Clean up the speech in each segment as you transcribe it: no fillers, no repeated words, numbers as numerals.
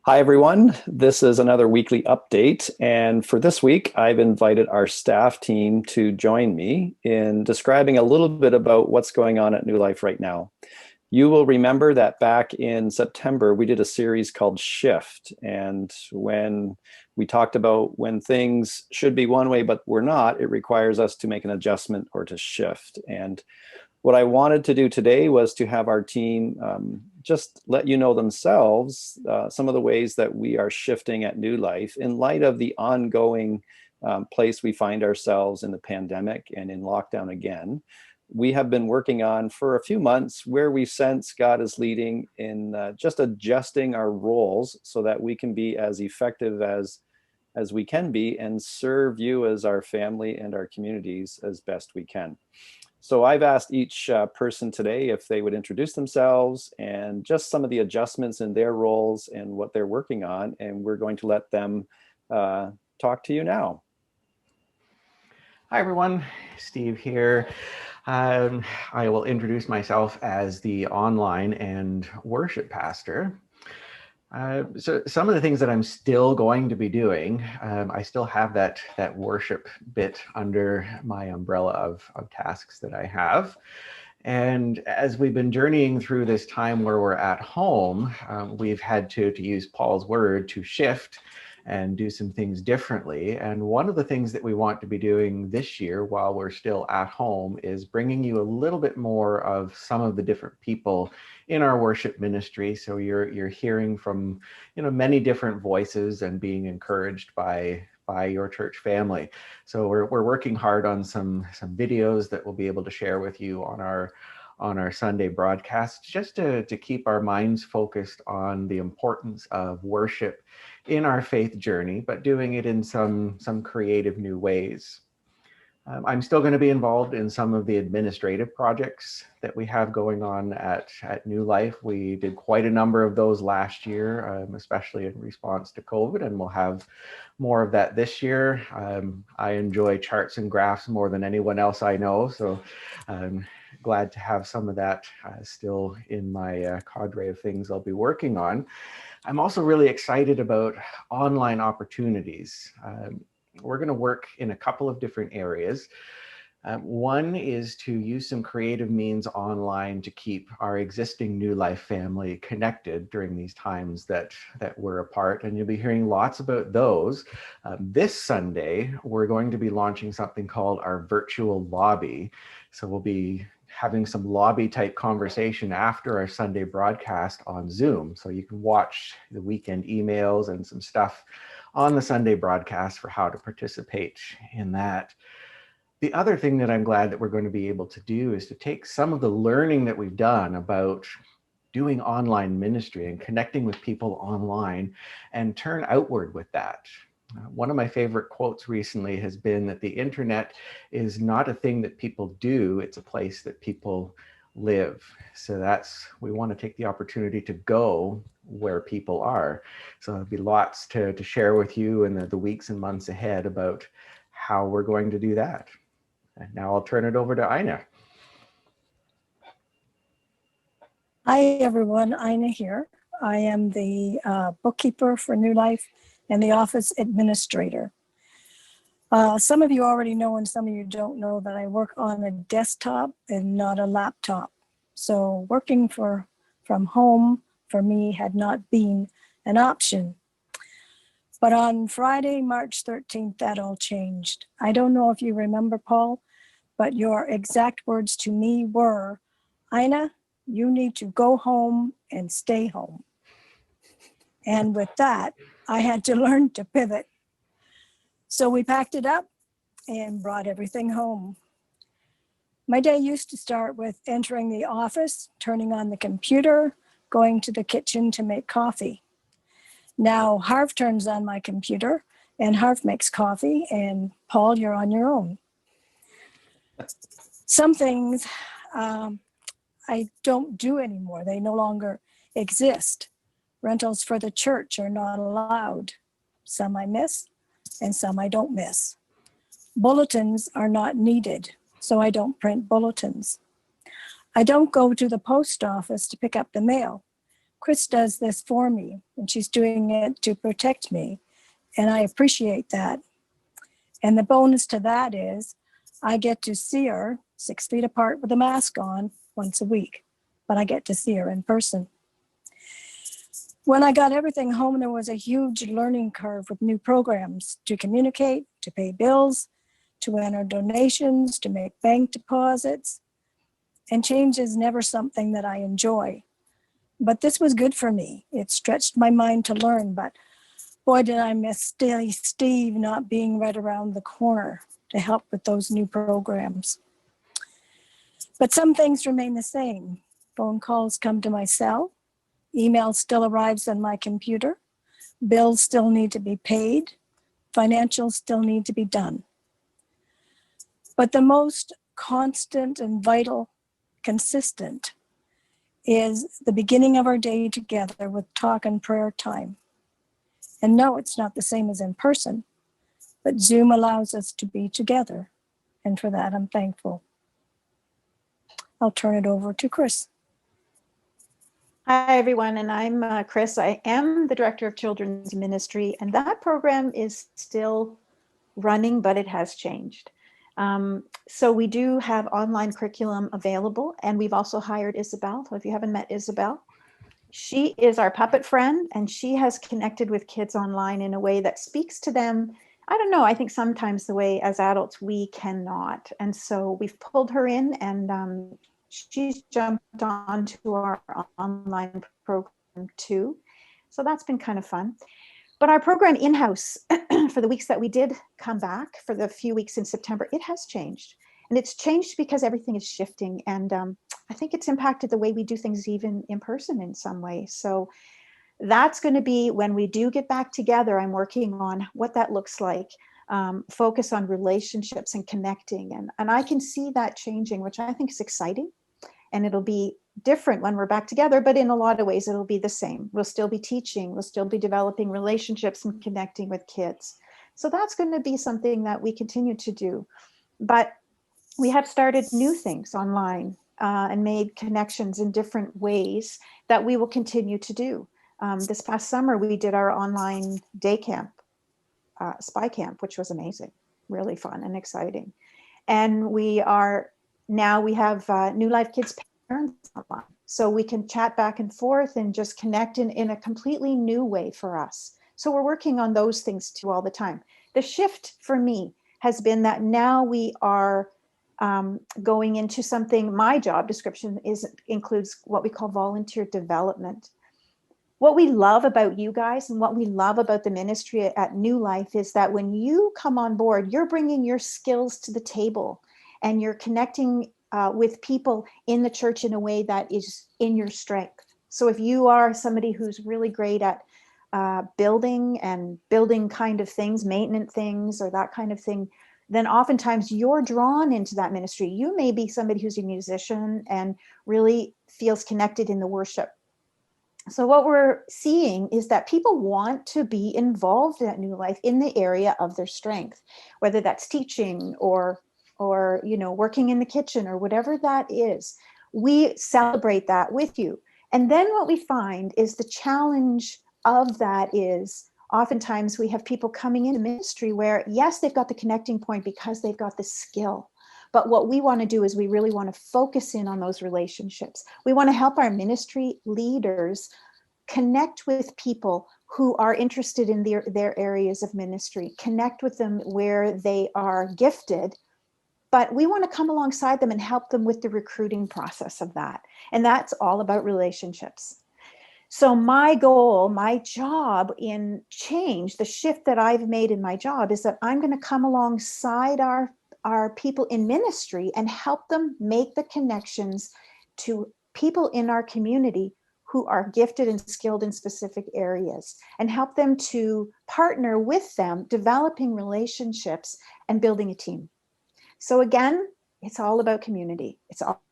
Hi, everyone. This is another weekly update. And for this week, I've invited our staff team to join me in describing a little bit about what's going on at New Life right now. You will remember that back in September, we did a series called Shift. And when we talked about when things should be one way, but we're not, it requires us to make an adjustment or to shift. And what I wanted to do today was to have our team just let you know themselves some of the ways that we are shifting at New Life in light of the ongoing place we find ourselves in the pandemic and in lockdown again. We have been working on for a few months where we sense God is leading in just adjusting our roles so that we can be as effective as we can be and serve you as our family and our communities as best we can. So I've asked each person today if they would introduce themselves and just some of the adjustments in their roles and what they're working on. And we're going to let them talk to you now. Hi, everyone. Steve here. I will introduce myself as the online and worship pastor. So some of the things that I'm still going to be doing, I still have that worship bit under my umbrella of tasks that I have. And as we've been journeying through this time where we're at home, we've had to use Paul's word to shift and do some things differently. And one of the things that we want to be doing this year while we're still at home is bringing you a little bit more of some of the different people in our worship ministry. So you're hearing from many different voices and being encouraged by your church family. So we're working hard on some videos that we'll be able to share with you on our Sunday broadcast, just to keep our minds focused on the importance of worship in our faith journey, but doing it in some creative new ways. I'm still going to be involved in some of the administrative projects that we have going on at New Life. We did quite a number of those last year, especially in response to COVID, and we'll have more of that this year. I enjoy charts and graphs more than anyone else I know, so I'm glad to have some of that still in my cadre of things I'll be working on. I'm also really excited about online opportunities. We're going to work in a couple of different areas. One is to use some creative means online to keep our existing New Life family connected during these times that we're apart, and you'll be hearing lots about those. This Sunday, we're going to be launching something called our virtual lobby. So we'll be having some lobby type conversation after our Sunday broadcast on Zoom. So you can watch the weekend emails and some stuff on the Sunday broadcast for how to participate in that. The other thing that I'm glad that we're going to be able to do is to take some of the learning that we've done about doing online ministry and connecting with people online and turn outward with that. One of my favorite quotes recently has been that the internet is not a thing that people do, it's a place that people live. So we want to take the opportunity to go where people are. So there'll be lots to share with you in the weeks and months ahead about how we're going to do that. And now I'll turn it over to Ina. Hi everyone, Ina here. I am the bookkeeper for New Life and the office administrator. Some of you already know and some of you don't know that I work on a desktop and not a laptop. So working from home for me had not been an option. But on Friday, March 13th, that all changed. I don't know if you remember, Paul, but your exact words to me were, Ina, you need to go home and stay home. And with that, I had to learn to pivot. So we packed it up and brought everything home. My day used to start with entering the office, turning on the computer, going to the kitchen to make coffee. Now Harv turns on my computer and Harv makes coffee, and Paul, you're on your own. Some things I don't do anymore. They no longer exist. Rentals for the church are not allowed. Some I miss and some I don't miss. Bulletins are not needed, so I don't print bulletins. I don't go to the post office to pick up the mail Chris does this for me, and she's doing it to protect me, and I appreciate that. And the bonus to that is I get to see her 6 feet apart with a mask on once a week, but I get to see her in person. When I got everything home, there was a huge learning curve with new programs to communicate, to pay bills, to enter donations, to make bank deposits. And change is never something that I enjoy. But this was good for me. It stretched my mind to learn, but boy, did I miss Daily Steve not being right around the corner to help with those new programs. But some things remain the same. Phone calls come to my cell. Email still arrives on my computer. Bills still need to be paid. Financials still need to be done. But the most constant and vital, consistent, is the beginning of our day together with talk and prayer time. And no, it's not the same as in person, but Zoom allows us to be together. And for that, I'm thankful. I'll turn it over to Chris. Hi, everyone, and I'm Chris. I am the Director of Children's Ministry, and that program is still running, but it has changed. So we do have online curriculum available, and we've also hired Isabel. So if you haven't met Isabel, she is our puppet friend, and she has connected with kids online in a way that speaks to them. I don't know, I think sometimes the way as adults we cannot. And so we've pulled her in, and she's jumped onto our online program too. So that's been kind of fun. But our program in-house for the weeks that we did come back, for the few weeks in September, it has changed. And it's changed because everything is shifting. And I think it's impacted the way we do things even in person in some way. So that's going to be when we do get back together. I'm working on what that looks like. Focus on relationships and connecting. And I can see that changing, which I think is exciting. And it'll be different when we're back together, but in a lot of ways, it'll be the same. We'll still be teaching, we'll still be developing relationships and connecting with kids. So that's going to be something that we continue to do. But we have started new things online and made connections in different ways that we will continue to do. This past summer, we did our online day camp, spy camp, which was amazing, really fun and exciting. And we have New Life Kids parents online. So we can chat back and forth and just connect in a completely new way for us. So we're working on those things too all the time. The shift for me has been that now we are going into something, my job description includes what we call volunteer development. What we love about you guys and what we love about the ministry at New Life is that when you come on board, you're bringing your skills to the table and you're connecting with people in the church in a way that is in your strength. So if you are somebody who's really great at building kind of things, maintenance things, or that kind of thing, then oftentimes you're drawn into that ministry. You may be somebody who's a musician and really feels connected in the worship. So what we're seeing is that people want to be involved at New Life in the area of their strength, whether that's teaching or working in the kitchen or whatever that is. We celebrate that with you. And then what we find is the challenge of that is oftentimes we have people coming into ministry where, yes, they've got the connecting point because they've got the skill. But what we want to do is we really want to focus in on those relationships. We want to help our ministry leaders connect with people who are interested in their areas of ministry, connect with them where they are gifted. But we want to come alongside them and help them with the recruiting process of that. And that's all about relationships. So my goal, my job in change, the shift that I've made in my job is that I'm going to come alongside our people in ministry and help them make the connections to people in our community who are gifted and skilled in specific areas and help them to partner with them, developing relationships and building a team. So again, it's all about community. It's all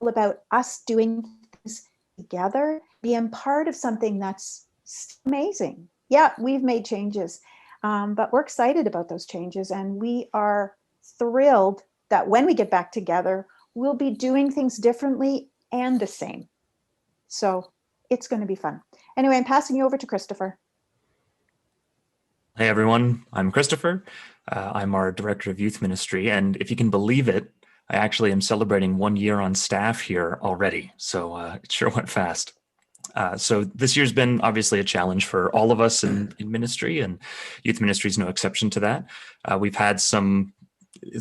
about us doing things together, being part of something that's amazing. Yeah, we've made changes, but we're excited about those changes. And we are thrilled that when we get back together, we'll be doing things differently and the same. So it's going to be fun. Anyway, I'm passing you over to Christopher. Hey everyone, I'm Christopher. I'm our Director of Youth Ministry, and if you can believe it, I actually am celebrating 1 year on staff here already, so it sure went fast. So this year's been obviously a challenge for all of us in ministry, and youth ministry is no exception to that. We've had some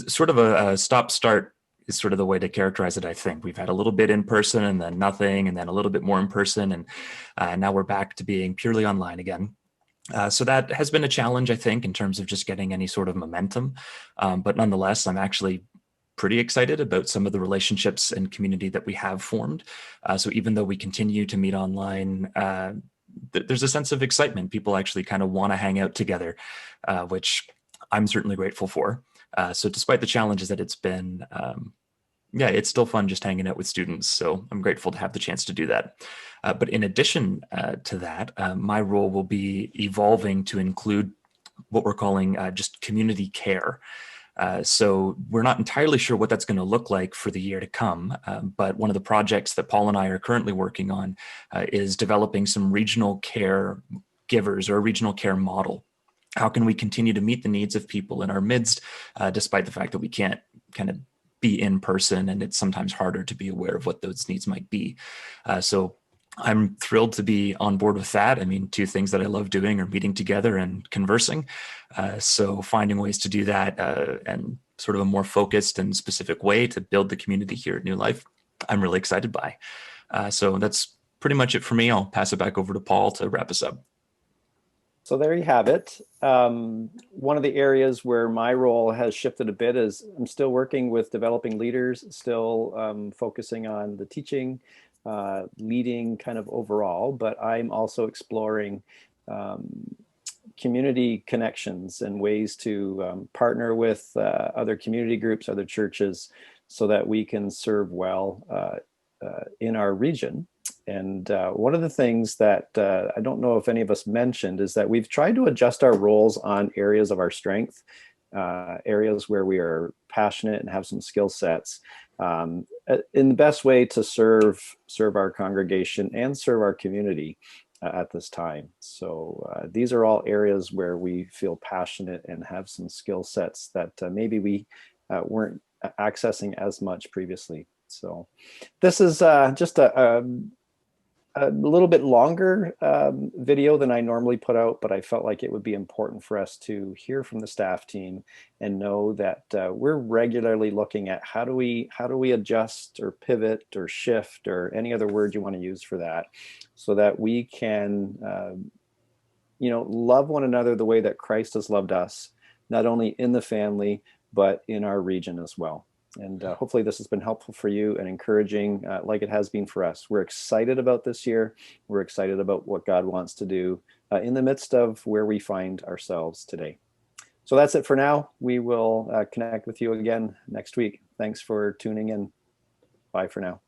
sort of a stop-start is sort of the way to characterize it, I think. We've had a little bit in person and then nothing, and then a little bit more in person, and now we're back to being purely online again. So that has been a challenge, I think, in terms of just getting any sort of momentum. But nonetheless, I'm actually pretty excited about some of the relationships and community that we have formed. So even though we continue to meet online, there's a sense of excitement. People actually kind of want to hang out together, which I'm certainly grateful for. So despite the challenges that it's been, yeah, it's still fun just hanging out with students. So I'm grateful to have the chance to do that. But in addition to that, my role will be evolving to include what we're calling just community care. So we're not entirely sure what that's going to look like for the year to come. But one of the projects that Paul and I are currently working on is developing some regional care givers or a regional care model. How can we continue to meet the needs of people in our midst, despite the fact that we can't kind of be in person, and it's sometimes harder to be aware of what those needs might be. So I'm thrilled to be on board with that. I mean, two things that I love doing are meeting together and conversing. So finding ways to do that and sort of a more focused and specific way to build the community here at New Life, I'm really excited by. So that's pretty much it for me. I'll pass it back over to Paul to wrap us up. So there you have it. One of the areas where my role has shifted a bit is I'm still working with developing leaders, still focusing on the teaching, leading kind of overall, but I'm also exploring community connections and ways to partner with other community groups, other churches, so that we can serve well in our region. And one of the things that I don't know if any of us mentioned is that we've tried to adjust our roles on areas of our strength, areas where we are passionate and have some skill sets, in the best way to serve our congregation and serve our community at this time. So these are all areas where we feel passionate and have some skill sets that maybe we weren't accessing as much previously. So this is just a little bit longer video than I normally put out, but I felt like it would be important for us to hear from the staff team and know that we're regularly looking at how do we adjust or pivot or shift or any other word you want to use for that, so that we can love one another the way that Christ has loved us, not only in the family but in our region as well. And hopefully this has been helpful for you and encouraging, like it has been for us. We're excited about this year. We're excited about what God wants to do in the midst of where we find ourselves today. So that's it for now. We will connect with you again next week. Thanks for tuning in. Bye for now.